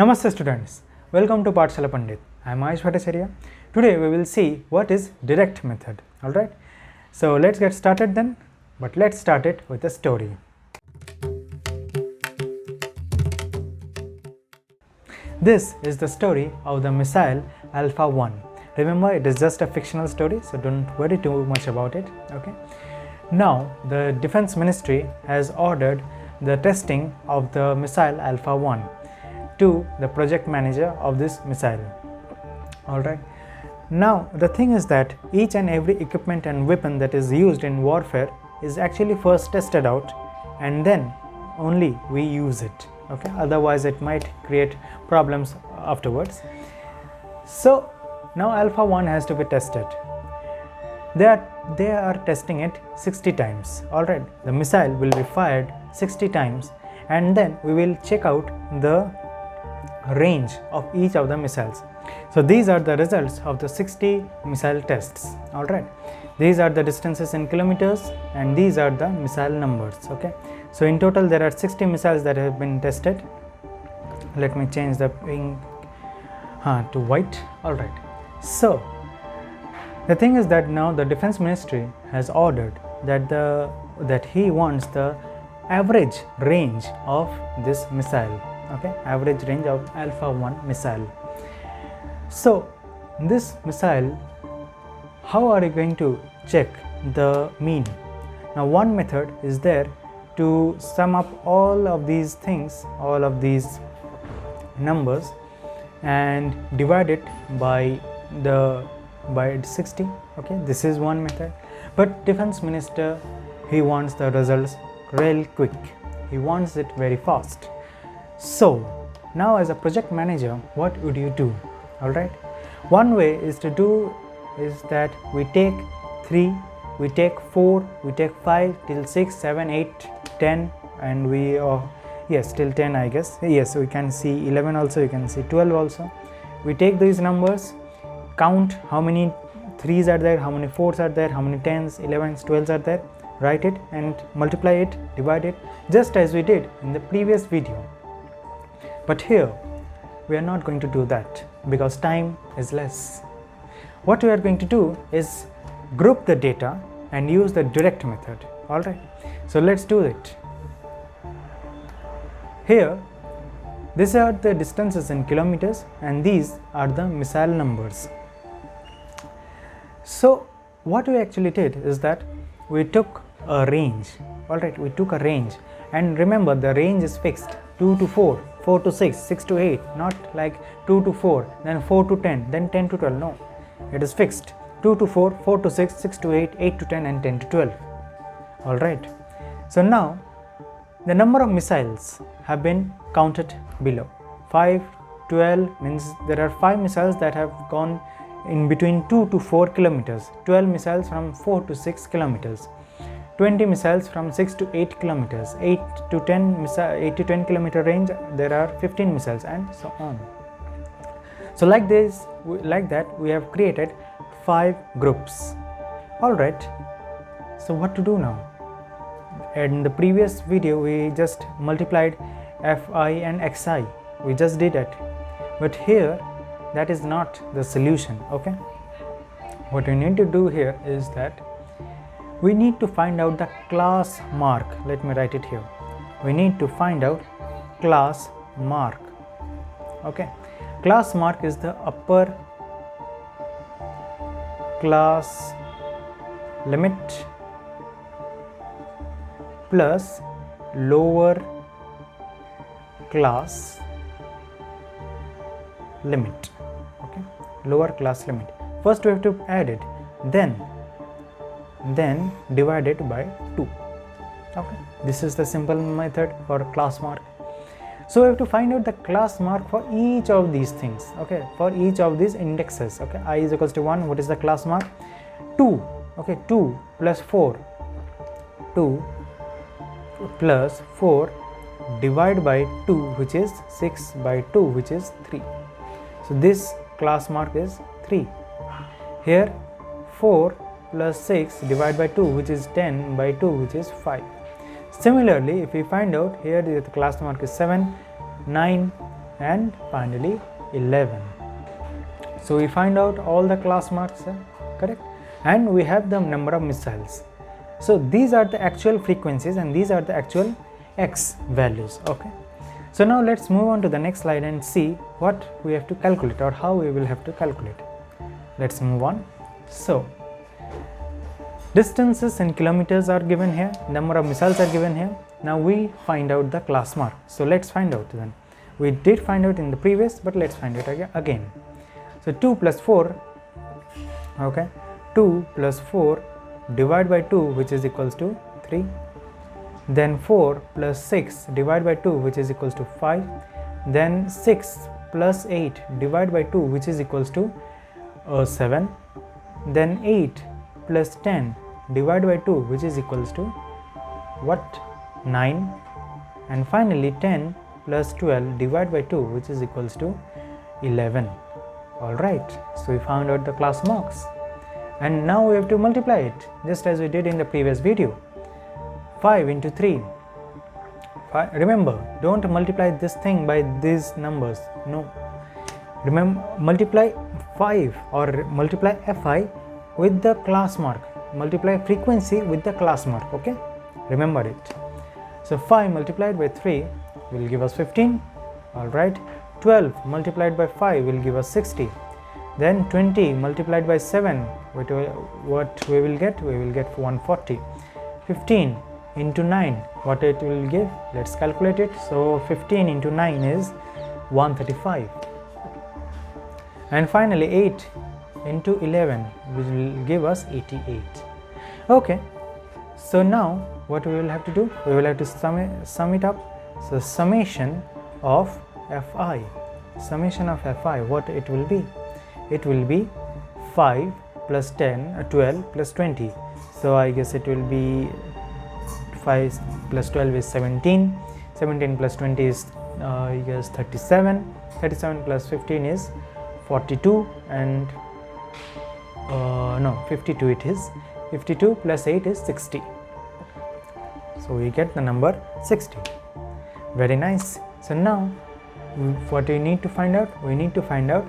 Namaste students, welcome to Paathshala Pandit. I am Paathshala. Today we will see what is direct method. Alright, so let's get started then, but let's start it with a story. This is the story of the missile Alpha 1. Remember, it is just a fictional story, so don't worry too much about it. Okay. Now the Defense Ministry has ordered the testing of the missile Alpha 1 to the project manager of this missile. Alright. Now the thing is that each and every equipment and weapon that is used in warfare is actually first tested out and then only we use it. Okay, otherwise it might create problems afterwards. So now Alpha 1 has to be tested. They are testing it 60 times. Alright, the missile will be fired 60 times and then we will check out the range of each of the missiles. So these are the results of the 60 missile tests. Alright, these are the distances in kilometers and these are the missile numbers. Okay, so in total there are 60 missiles that have been tested. Let me change the pink to white. Alright, so the thing is that now the Defense Ministry has ordered that he wants the average range of this missile. Okay, average range of Alpha 1 missile. So this missile, how are you going to check the mean? Now one method is there to sum up all of these things, all of these numbers and divide it by 60. Okay, this is one method, but Defense Minister, he wants the results real quick. He wants it very fast. So now as a project manager, what would you do? Alright, one way is that we take 3, we take 4, we take 5 till 6, 7, 8, 10 and we yes, till 10 I guess. Yes, we can see 11 also, you can see 12 also. We take these numbers, count how many 3s are there, how many 4s are there, how many 10s, 11s, 12s are there, write it and multiply it, divide it, just as we did in the previous video. But here we are not going to do that because time is less. What we are going to do is group the data and use the direct method. Alright, so let's do it. Here, these are the distances in kilometers and these are the missile numbers. So what we actually did is that we took a range. Alright, we took a range, and remember the range is fixed: 2 to 4, 4 to 6, 6 to 8, not like 2 to 4, then 4 to 10, then 10 to 12. No, it is fixed: 2 to 4, 4 to 6, 6 to 8, 8 to 10 and 10 to 12. Alright, so now the number of missiles have been counted below. 5, 12 means there are 5 missiles that have gone in between 2 to 4 kilometers, 12 missiles from 4 to 6 kilometers, 20 missiles from 6 to 8 kilometers, 8 to 10 kilometer range there are 15 missiles and so on. So like that we have created 5 groups. Alright, so what to do now? In the previous video we just multiplied Fi and Xi, we just did it, but here that is not the solution. Okay, what we need to do here is that we need to find out the class mark. Let me write it here. We need to find out class mark. Okay, class mark is the upper class limit plus lower class limit. Okay, lower class limit. First we have to add it, then divide it by 2. Okay, this is the simple method for class mark. So we have to find out the class mark for each of these things. Okay, for each of these indexes. Okay, I is equals to 1. What is the class mark? 2. Okay, 2 plus 4, 2 plus 4 divide by 2, which is 6 by 2, which is 3. So this class mark is 3. Here 4 plus 6 divided by 2, which is 10 by 2, which is 5. Similarly, if we find out here the class mark is 7, 9, and finally 11. So we find out all the class marks, correct, and we have the number of missiles. So these are the actual frequencies and these are the actual X values. Okay, so now let's move on to the next slide and see what we have to calculate or how we will have to calculate. Let's move on. So distances in kilometers are given here, number of missiles are given here. Now we find out the class mark. So let's find out then. We did find out in the previous, but let's find it again. So 2 plus 4, okay, 2 plus 4 divide by 2, which is equals to 3. Then 4 plus 6 divide by 2, which is equals to 5. Then 6 plus 8 divide by 2, which is equals to 7. Then 8 plus 10 divide by 2, which is equals to what? 9. And finally 10 plus 12 divide by 2, which is equals to 11. Alright, so we found out the class marks, and now we have to multiply it just as we did in the previous video. 5 into 3. Remember, don't multiply this thing by these numbers, no. Remember, multiply 5 or multiply Fi with the class mark, multiply frequency with the class mark, okay, remember it. So 5 multiplied by 3 will give us 15, alright. 12 multiplied by 5 will give us 60. Then 20 multiplied by 7, what we will get? We will get 140. 15 into 9, what it will give? Let's calculate it. So 15 into 9 is 135. And finally 8 into 11, which will give us 88. Okay, so now what we will have to do? We will have to sum it up. So summation of Fi, what it will be? It will be 5 plus 10, 12 plus 20. So I guess it will be 5 plus 12 is 17. 17 plus 20 is I guess 37. 37 plus 15 is 42, and no, 52 it is. 52 plus 8 is 60. So we get the number 60. Very nice. So now what we need to find out? We need to find out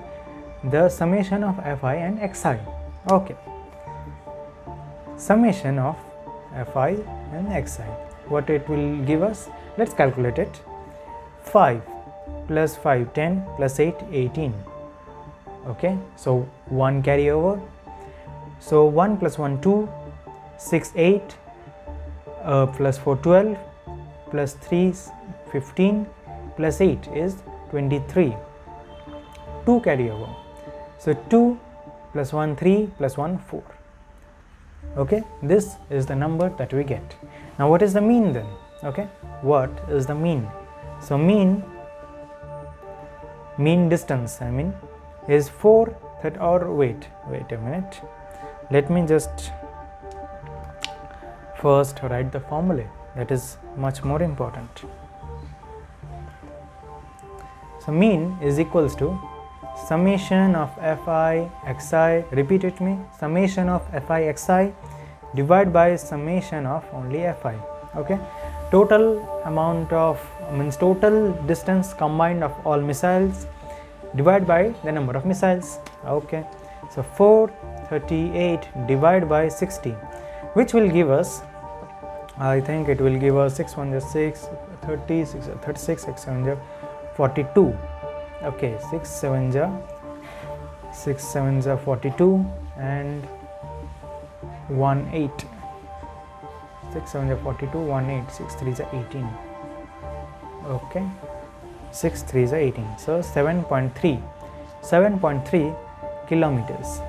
the summation of Fi and Xi. Okay, summation of Fi and Xi, what it will give us? Let's calculate it. 5 plus 5 10 plus 8 18. Okay, so 1 carry over. So 1 plus 1 2, 6 8, plus 4 12, plus 3 15, plus 8 is 23. 2 carry over. So 2 plus 1 3 plus 1 4. Okay, this is the number that we get. Now what is the mean then? Okay, what is the mean? So mean distance, is 4 or wait a minute, let me just first write the formula, that is much more important. So mean is equals to summation of Fi Xi, repeat it me, summation of Fi Xi divided by summation of only Fi. Okay, total amount of total distance combined of all missiles divided by the number of missiles. Okay, so 438 divided by 60, which will give us, I think it will give us 6 1 6, 36, 36, 6 7 42. Okay, 6 7 42 and 1 8. 6 7 42, 1 8, 6 3 18. Okay, 6 3 18. So 7.3 kilometers.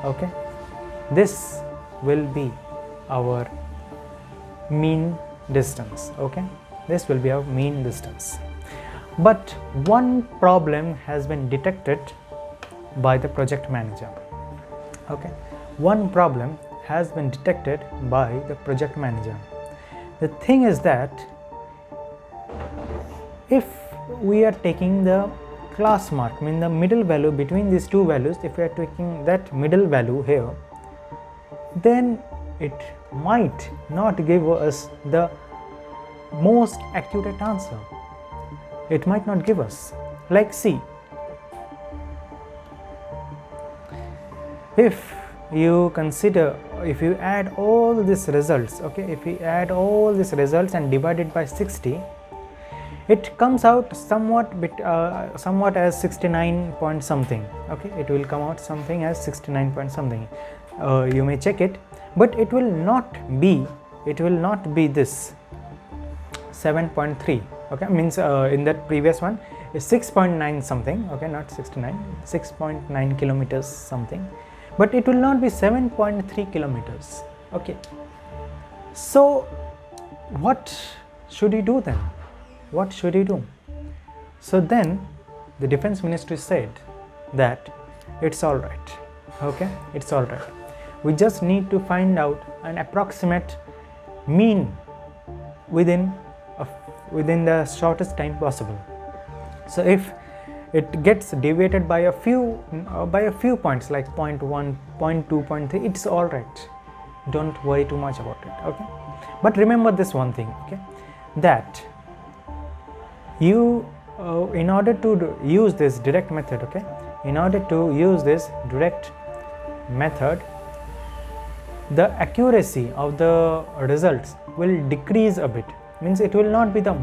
Okay, this will be our mean distance. Okay, this will be our mean distance. But one problem has been detected by the project manager. Okay, one problem has been detected by the project manager. The thing is that if we are taking the class mark, the middle value between these two values, if we are taking that middle value here, then it might not give us the most accurate answer. It might not give us. Like see, if you consider, if you add all these results, okay, if we add all these results and divide it by 60, it comes out somewhat as 69 point something. Okay, it will come out something as 69 point something. You may check it, but it will not be this 7.3. okay, means in that previous one is 6.9 something. Okay, not 69, 6.9 kilometers something, but it will not be 7.3 kilometers. Okay, so what should you do then? What should you do? So then the defense ministry said that it's all right. Okay, it's all right, we just need to find out an approximate mean within the shortest time possible. So if it gets deviated by a few points, like 0.1, 0.2, 0.3, it's all right, don't worry too much about it. Okay, but remember this one thing, okay, that you in order to use this direct method, okay, in order to use this direct method, the accuracy of the results will decrease a bit. Means it will not be the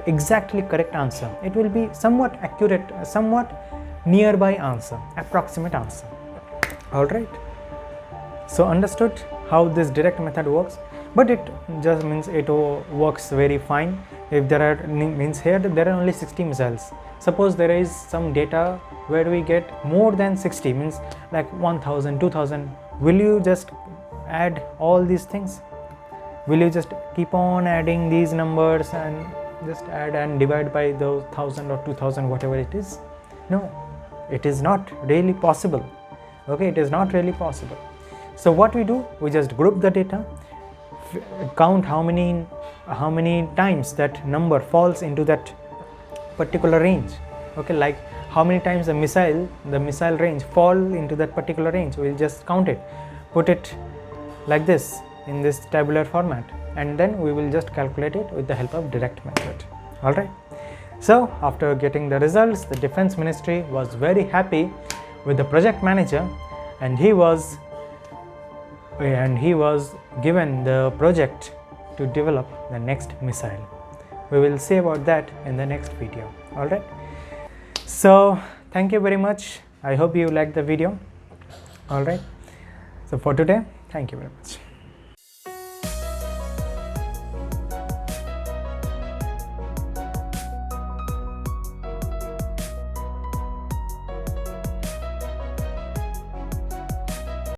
exactly correct answer, it will be somewhat accurate, somewhat nearby answer, approximate answer. All right, so understood how this direct method works, but it just means it works very fine if there are, means here there are only 60 missiles. Suppose there is some data where we get more than 60, means like 1000, 2000, will you just add all these things? Will you just keep on adding these numbers and just add and divide by those 1000 or 2000, whatever it is? No, it is not really possible. Okay, it is not really possible. So what we do, we just group the data, count how many times that number falls into that particular range. Okay, like how many times the missile range fall into that particular range, we'll just count it, put it like this in this tabular format, and then we will just calculate it with the help of direct method. All right, so after getting the results, the defense ministry was very happy with the project manager, and he was given the project to develop the next missile. We will see about that in the next video. All right, so thank you very much. I hope you liked the video. All right, so for today, thank you very much.